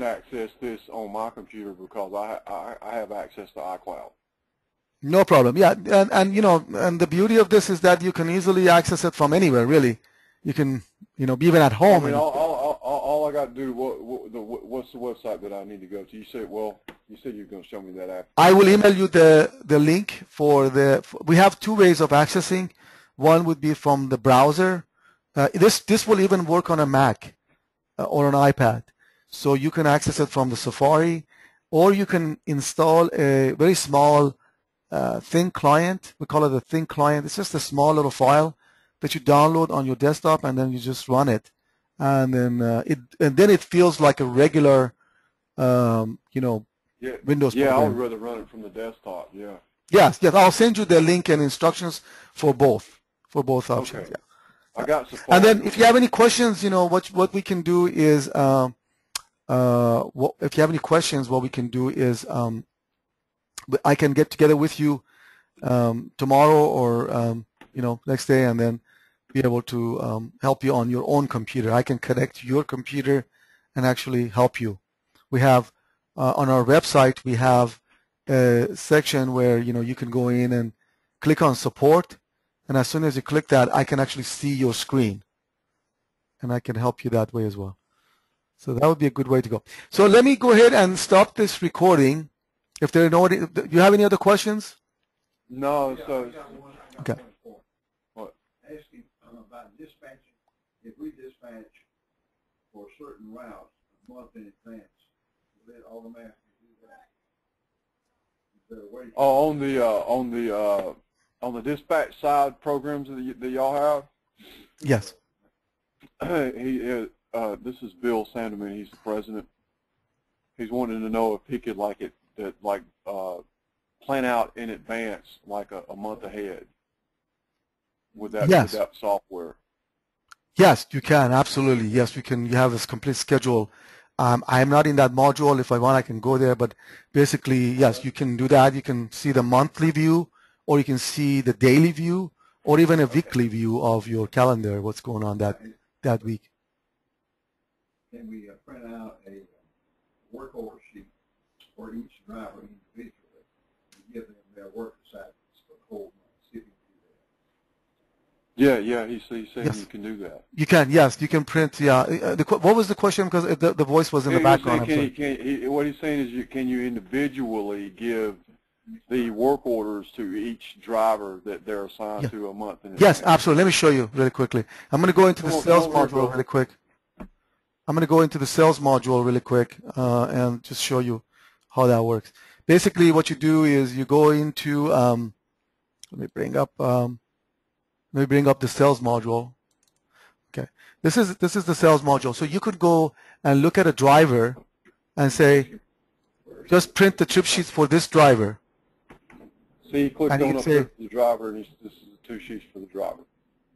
access this on my computer because I have access to iCloud. No problem. Yeah, and you know, and the beauty of this is that you can easily access it from anywhere. Really, you can, you know, be even at home. I mean, all I got to do. What's the website that I need to go to? You said you're going to show me that after. I will email you the link for we have two ways of accessing. One would be from the browser. This will even work on a Mac or an iPad. So you can access it from the Safari, or you can install a very small thin client. We call it a thin client. It's just a small little file that you download on your desktop, and then you just run it. And then it feels like a regular, you know, Windows program. I would rather run it from the desktop. Yeah. Yes. I'll send you the link and instructions for both options. Okay. Yeah. I got Safari. And then, if you have any questions, you know, what we can do is, if you have any questions, what we can do is, I can get together with you tomorrow or you know, next day, and then be able to help you on your own computer. I can connect to your computer and actually help you. We have on our website, we have a section where, you know, you can go in and click on support, and as soon as you click that, I can actually see your screen, and I can help you that way as well. So that would be a good way to go. So let me go ahead and stop this recording. If there are no, do you have any other questions? No, so Okay. What? Asking about dispatching. If we dispatch for certain routes a month in advance, will it automatically do that? Is there a way? Oh, on the dispatch side programs that y'all have. Yes. This is Bill Sanderman. He's the president. He's wanting to know if he could plan out in advance, like a month ahead, with that software. Yes, you can, absolutely. Yes, we can. You have this complete schedule. I am not in that module. If I want, I can go there. But basically, yes, you can do that. You can see the monthly view, or you can see the daily view, or even a weekly view of your calendar, what's going on that week. Can we print out a work order sheet for each driver individually and give them their work assignments for the whole month? See if we can do that. Yeah, he's saying Yes. you can do that. You can, yes, you can print. Yeah. What was the question? Because the voice was in the background. I'm sorry. What he's saying is, can you individually give the work orders to each driver that they're assigned Yeah. to a month in Yes, advance? absolutely. Let me show you really quickly. I'm going to go into the Come on, sales come over here, module Bill. really quick. I'm going to go into the sales module really quick and just show you how that works. Basically, what you do is you go into, let me bring up the sales module. Okay, this is the sales module. So you could go and look at a driver and say, just print the trip sheets for this driver. See, he clicked And you on can up say- there for the driver, and this is the 2 sheets for the driver.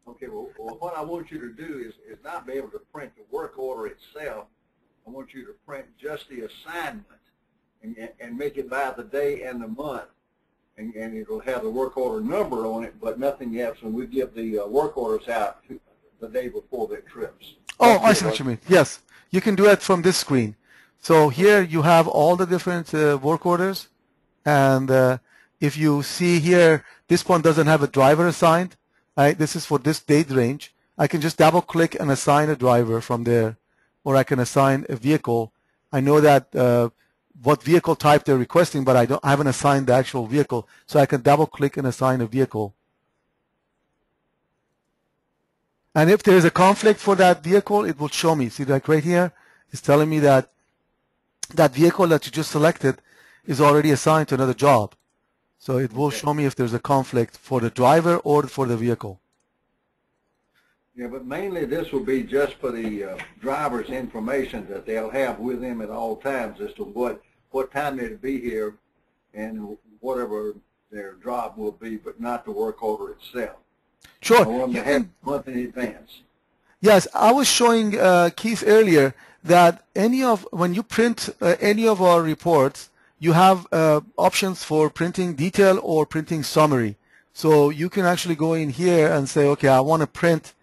Okay, well, what I want you to do is not be able to print the work order itself. I want you to print just the assignment and make it by the day and the month. And it'll have the work order number on it, but nothing else. And we give the work orders out the day before their trips. Oh, I see what you mean. Yes, you can do it from this screen. So here you have all the different work orders, and if you see here, this one doesn't have a driver assigned. Right? This is for this date range. I can just double click and assign a driver from there, or I can assign a vehicle. I know that what vehicle type they're requesting, but I haven't assigned the actual vehicle, so I can double click and assign a vehicle. And if there is a conflict for that vehicle, it will show me. See, like right here, it's telling me that that vehicle that you just selected is already assigned to another job. So it will show me if there's a conflict for the driver or for the vehicle. Yeah, but mainly this will be just for the driver's information that they'll have with them at all times as to what time they'll be here and whatever their job will be, but not the work order itself. Sure. I want them to have a month in advance. Yes, I was showing Keith earlier that when you print any of our reports, you have options for printing detail or printing summary. So you can actually go in here and say, okay, I want to print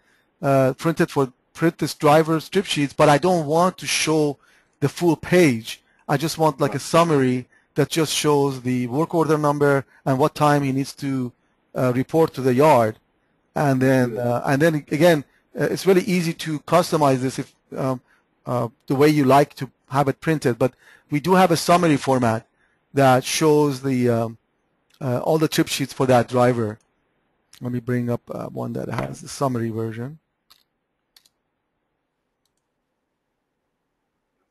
this driver's strip sheets, but I don't want to show the full page. I just want like a summary that just shows the work order number and what time he needs to report to the yard. And then again, it's really easy to customize this if the way you like to have it printed. But we do have a summary format that shows the all the trip sheets for that driver. Let me bring up one that has the summary version.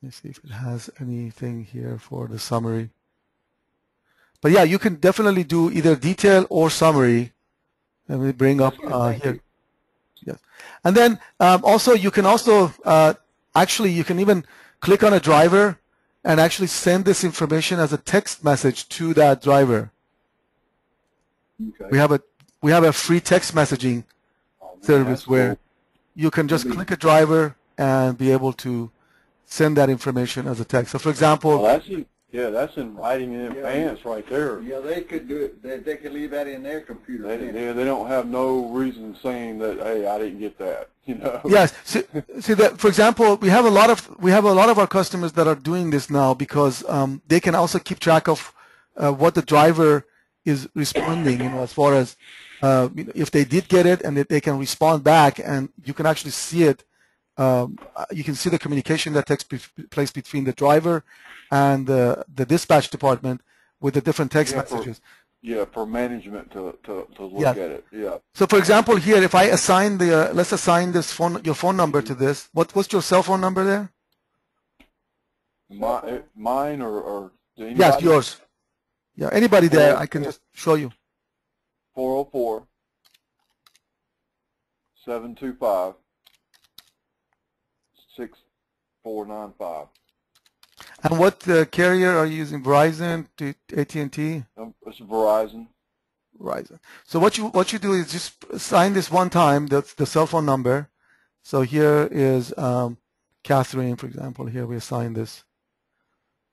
Let me see if it has anything here for the summary. But yeah, you can definitely do either detail or summary. Let me bring up here. Yes, and then also you can actually you can even click on a driver and actually send this information as a text message to that driver. Okay. We have a free text messaging service where you can just click a driver and be able to send that information as a text. So, for example, Well, that's in writing in advance right there. Yeah, they could do it. They could leave that in their computer. They don't have no reason saying that, hey, I didn't get that. You know. yes. See that, for example, we have a lot of our customers that are doing this now because they can also keep track of what the driver is responding. You know, as far as if they did get it, and they can respond back, and you can actually see it. You can see the communication that takes place between the driver and the dispatch department with the different text messages. For management to look Yeah. at it. Yeah. So, for example, here, if I assign let's assign your phone number to this. What's your cell phone number there? Mine or anybody? Yes, yours. Yeah, anybody there, I can just show you. 404 725 6495. And what carrier are you using? Verizon, AT&T? It's Verizon. Verizon. So what you do is just assign this one time, the cell phone number. So here is Catherine, for example. Here we assign this.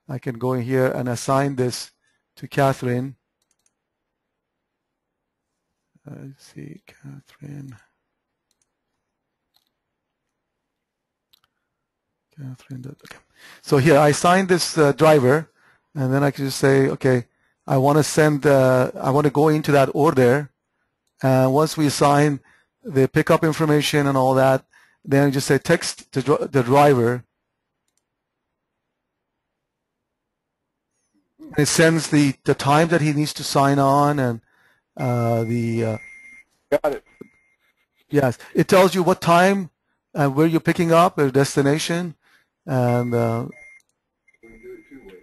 I can go in here and assign this to Catherine. Let's see, Catherine. Okay. So here I assign this driver, and then I can just say, okay, I want to send, I want to go into that order, and once we assign the pickup information and all that, then I just say text the driver, and it sends the time that he needs to sign on, and Got it. yes, it tells you what time and where you're picking up, your destination, and We can do it 2 ways.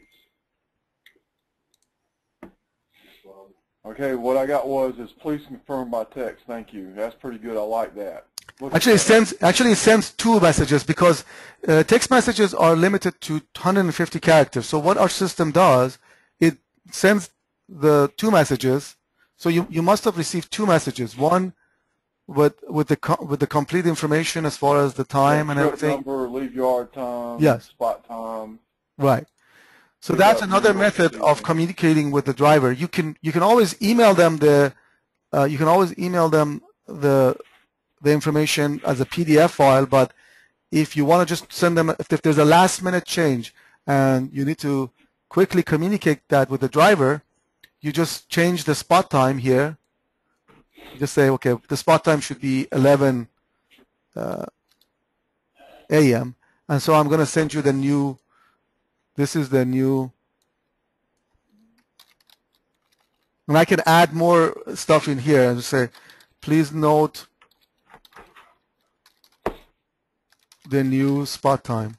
Well, Okay, what I got is please confirm by text. Thank you. That's pretty good. I like that. Look actually at that. it sends 2 messages because text messages are limited to 150 characters. So what our system does, it sends the 2 messages. So you must have received 2 messages. One with the complete information as far as the time and Trip everything. number, leave yard time, Yes. spot time. Right. So Pick that's up, another pick up, method pick of up. communicating with the driver. You can always email them the information as a PDF file, but if you want to just send them, if there's a last minute change and you need to quickly communicate that with the driver, you just change the spot time here. You just say, okay, the spot time should be 11 a.m. And so I'm going to send you the new, this is the new, and I can add more stuff in here and say, please note the new spot time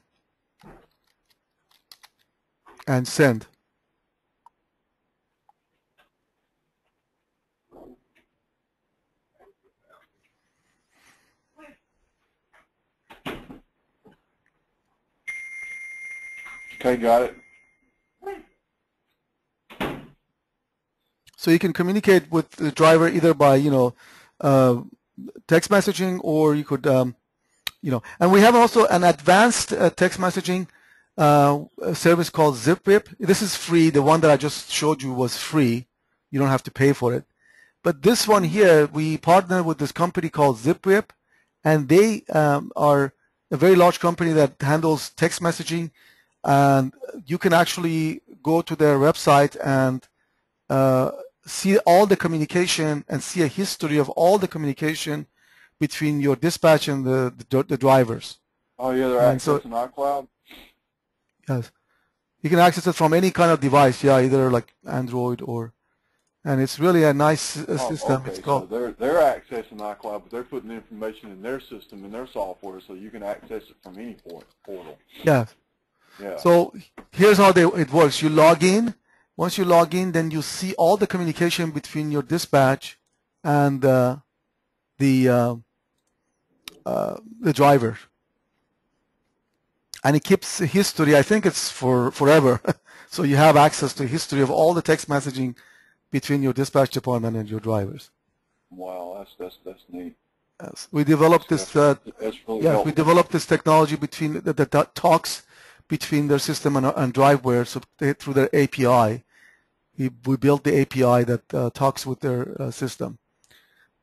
and send. Okay, got it. So you can communicate with the driver either by, text messaging, or you could, and we have also an advanced text messaging service called ZipWhip. This is free. The one that I just showed you was free. You don't have to pay for it. But this one here, we partner with this company called ZipWhip, and they are a very large company that handles text messaging. And you can actually go to their website and see all the communication and see a history of all the communication between your dispatch and the drivers. Oh, yeah, they're And so- accessing iCloud? Yes, you can access it from any kind of device. Yeah, either like Android or, and it's really a nice system. Okay, It's so called, they're accessing iCloud, but they're putting information in their system, in their software, so you can access it from any portal. yeah. Yeah. So here's how it works. You log in. Once you log in, then you see all the communication between your dispatch and the driver, and it keeps a history. I think it's for forever. So you have access to history of all the text messaging between your dispatch department and your drivers. Wow, that's neat. Yes. We developed this. That's really Yeah, helpful. we developed this technology between that talks between their system and DriveWare, so through their API. We built the API that talks with their system.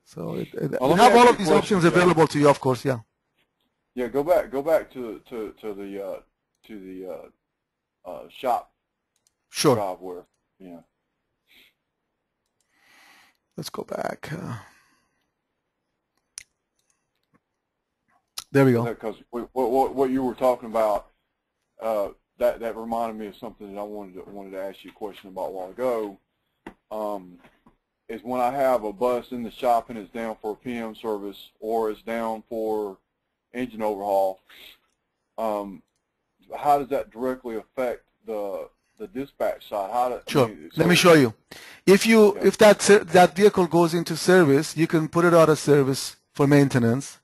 So we let me have ask all you of a these question, options Jeff. available to you, of course. Yeah. Yeah, go back to the shop Sure. DriveWare. Yeah. Let's go back. There we go. Because what you were talking about, that reminded me of something that I wanted to ask you a question about a while ago. Is when I have a bus in the shop and it's down for a PM service or it's down for engine overhaul, how does that directly affect the dispatch side? Sure. Let me show you. If that vehicle goes into service, you can put it out of service for maintenance.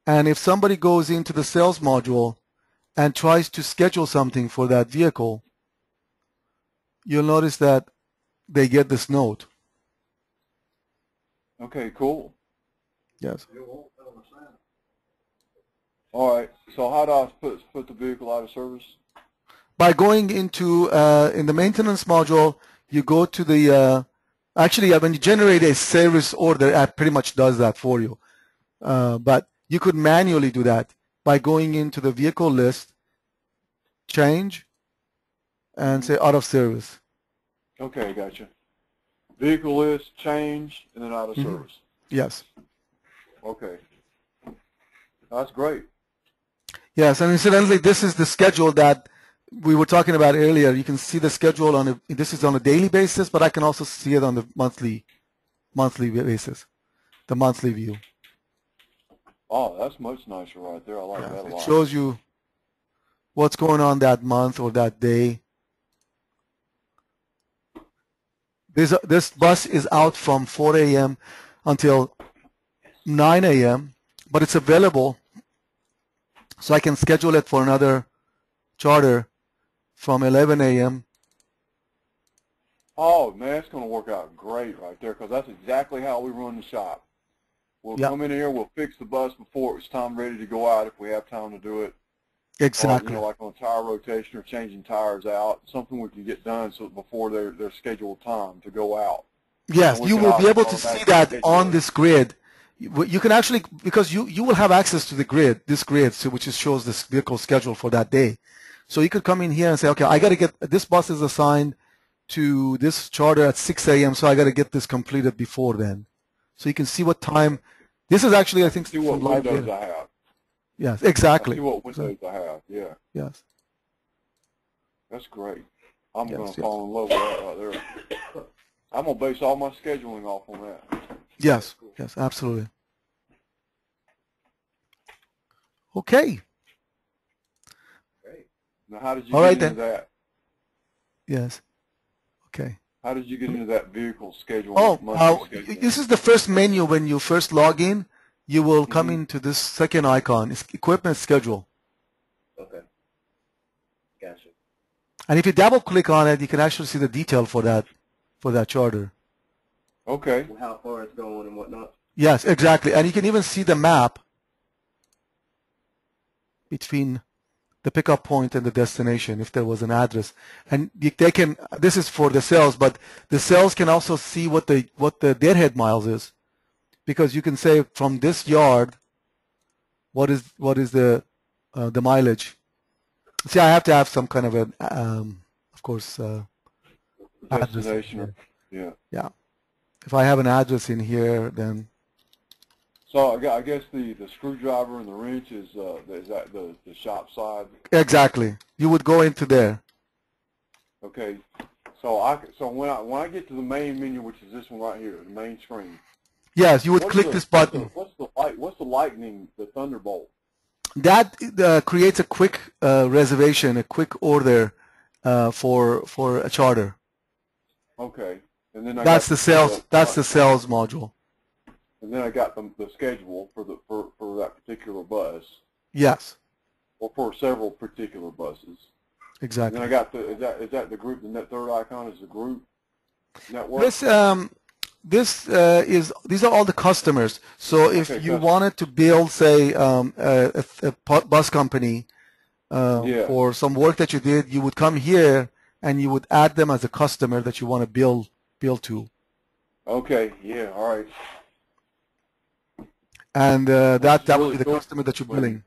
And if somebody goes into the sales module and tries to schedule something for that vehicle, you'll notice that they get this note. Okay, cool. Yes. it won't tell the sign. All right. So how do I put the vehicle out of service? By going into in the maintenance module, you go to the Actually, when you generate a service order, app pretty much does that for you. But you could manually do that by going into the vehicle list, change, and say out of service. Okay, gotcha. Vehicle list, change, and then out of service. Yes. Okay. That's great. Yes, and incidentally, this is the schedule that we were talking about earlier. You can see the schedule this is on a daily basis, but I can also see it on the monthly basis, the monthly view. Oh, that's much nicer right there. I like that a It lot. shows you what's going on that month or that day. This bus is out from 4 a.m. until 9 a.m., but it's available, so I can schedule it for another charter from 11 a.m. Oh, man, it's going to work out great right there because that's exactly how we run the shop. We'll come in here, we'll fix the bus before it's time ready to go out if we have time to do it. Exactly. Or, like on tire rotation or changing tires out, something we can get done so before their scheduled time to go out. Yes, you will be able to see that on this grid. You can actually, because you will have access to this grid, so which shows this vehicle schedule for that day. So you could come in here and say, okay, I got to get, this bus is assigned to this charter at 6 a.m., so I got to get this completed before then. So you can see what time. This is actually, I think, see what windows I have. Yes, exactly. See what windows I have. Yeah. Yes. That's great. I'm going to fall in love with that right there. I'm going to base all my scheduling off on that. Yes. Yes, absolutely. Okay. Great. Now, how did you All get right, into then. that? Yes. Okay. How did you get into that vehicle schedule? This is the first menu when you first log in. You will come into this second icon. It's equipment schedule. Okay. Gotcha. And if you double click on it, you can actually see the detail for that charter. Okay. How far it's going and whatnot. Yes, exactly. And you can even see the map between the pickup point and the destination if there was an address. And they can, this is for the cells, but the cells can also see what the deadhead miles is, because you can say from this yard, what is the mileage. See, I have to have some kind of an, of course, Destination. Yeah. Yeah. If I have an address in here, then. So I guess the screwdriver and the wrench is that the shop side. Exactly. You would go into there. Okay. So when I get to the main menu, which is this one right here, the main screen. Yes, you would click this button. What's the lightning, the Thunderbolt? That creates a quick reservation, a quick order for a charter. Okay. And then that's the sales module. And then I got the schedule for that particular bus. Yes. Or for several particular buses. Exactly. And then I got is that the group? And that third icon is the group network. These are all the customers. So if you wanted to build, say, a bus company for some work that you did, you would come here and you would add them as a customer that you want to build to. Okay. Yeah. All right. And that would be the customer that you're building.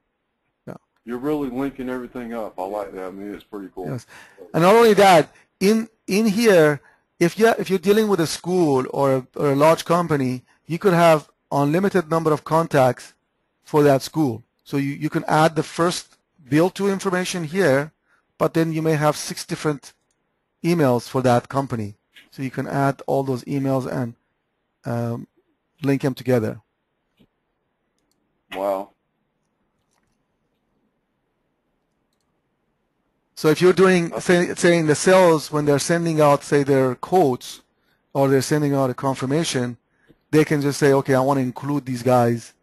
Yeah. You're really linking everything up. I like that. I mean, it's pretty cool. Yes. And not only that, in here, if you're dealing with a school or a large company, you could have unlimited number of contacts for that school. So you can add the first bill to information here, but then you may have 6 different emails for that company. So you can add all those emails and link them together. Wow. So if you're doing, saying the sales, when they're sending out, say, their quotes, or they're sending out a confirmation, they can just say, okay, I want to include these guys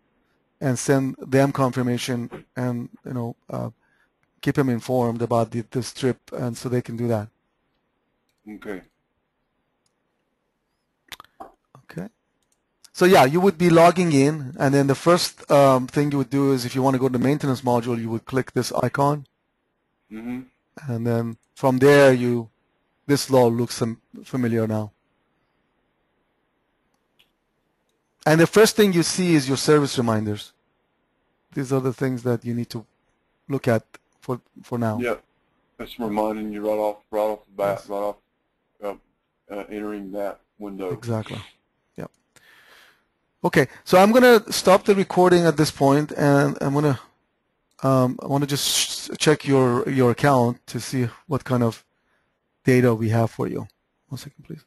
and send them confirmation and, keep them informed about this trip, and so they can do that. Okay. Okay. So yeah, you would be logging in, and then the first thing you would do is if you want to go to the maintenance module, you would click this icon. Mm-hmm. And then from there, this law looks familiar now. And the first thing you see is your service reminders. These are the things that you need to look at for now. Yep. It's reminding you right off the bat, Yes. right off entering that window. Exactly. Yeah. Okay, so I'm gonna stop the recording at this point, and I want to just check your account to see what kind of data we have for you. 1 second, please.